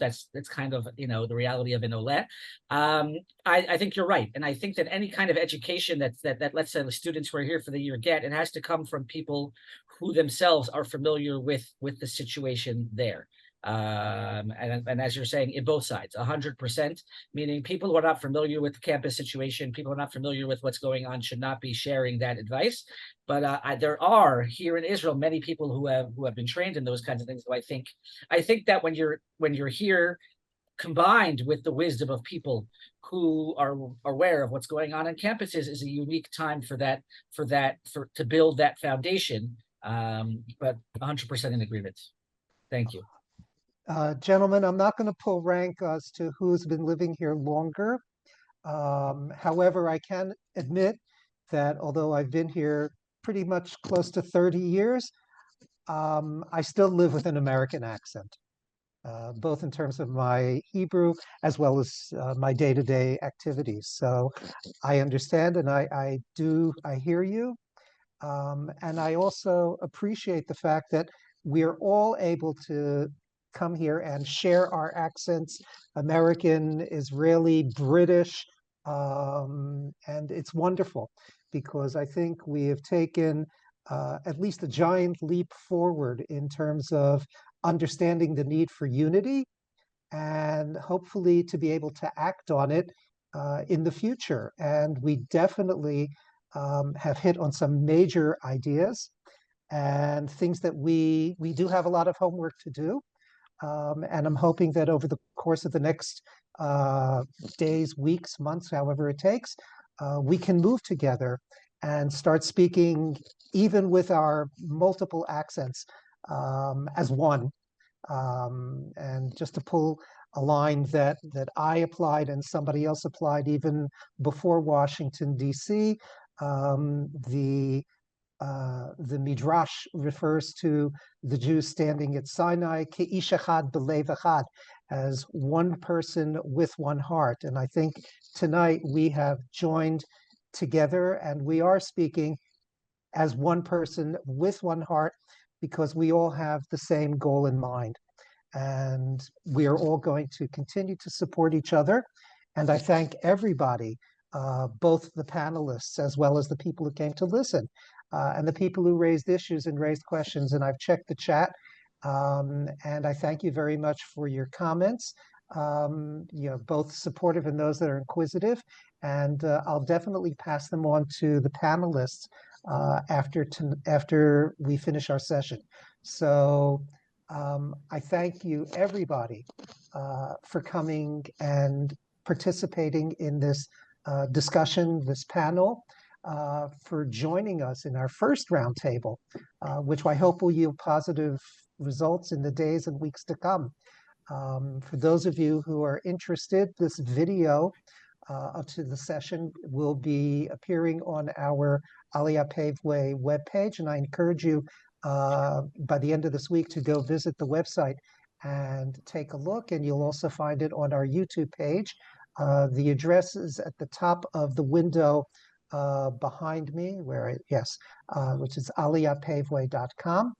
kind of the reality of an Oleh. I think you're right, and I think that any kind of education that let's say the students who are here for the year get, it has to come from people who themselves are familiar with the situation there. And as you're saying, in both sides, 100%, meaning people who are not familiar with the campus situation, people who are not familiar with what's going on should not be sharing that advice. But there are here in Israel many people who have been trained in those kinds of things. So I think that when you're here, combined with the wisdom of people who are aware of what's going on campuses, is a unique time to build that foundation. But 100% in agreement. Thank you. Gentlemen, I'm not going to pull rank as to who's been living here longer. However, I can admit that although I've been here pretty much close to 30 years, I still live with an American accent, both in terms of my Hebrew as well as my day-to-day activities. So I understand, and I hear you. And I also appreciate the fact that we're all able to come here and share our accents, American, Israeli, British, and it's wonderful because I think we have taken at least a giant leap forward in terms of understanding the need for unity and hopefully to be able to act on it in the future. And we definitely have hit on some major ideas and things that we do have a lot of homework to do. And I'm hoping that over the course of the next days, weeks, months, however it takes, we can move together and start speaking, even with our multiple accents, as one. And just to pull a line that I applied and somebody else applied even before Washington, D.C., the Midrash refers to the Jews standing at Sinai, Ke'ish echad b'lev echad, as one person with one heart. And I think tonight we have joined together and we are speaking as one person with one heart because we all have the same goal in mind. And we are all going to continue to support each other. And I thank everybody, both the panelists as well as the people who came to listen. And the people who raised issues and raised questions, and I've checked the chat, and I thank you very much for your comments, both supportive and those that are inquisitive, and I'll definitely pass them on to the panelists after we finish our session. So I thank you, everybody, for coming and participating in this discussion, this panel. For joining us in our first roundtable, which I hope will yield positive results in the days and weeks to come. For those of you who are interested, this video to the session will be appearing on our Aliyaha Paveway webpage, and I encourage you by the end of this week to go visit the website and take a look, and you'll also find it on our YouTube page. The address is at the top of the window behind me, which is aliyahpaveway.com.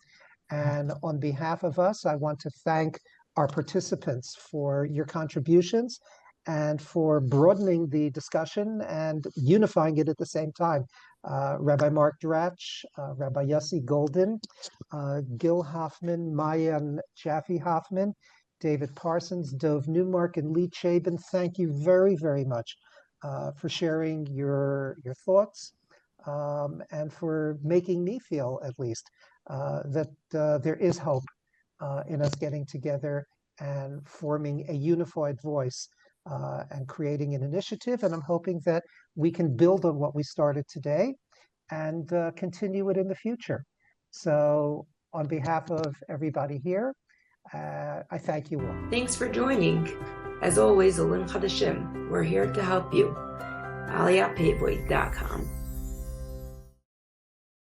And on behalf of us, I want to thank our participants for your contributions and for broadening the discussion and unifying it at the same time. Rabbi Mark Dratch, Rabbi Yossi Golden, Gil Hoffman, Maya and Jaffe Hoffman, David Parsons, Dov Newmark, and Lee Chabin, thank you very, very much for sharing your thoughts and for making me feel, at least, that there is hope in us getting together and forming a unified voice and creating an initiative. And I'm hoping that we can build on what we started today and continue it in the future. So on behalf of everybody here, I thank you all. Thanks for joining. As always, Olim Chadashim, we're here to help you. AliyahaPaveway.com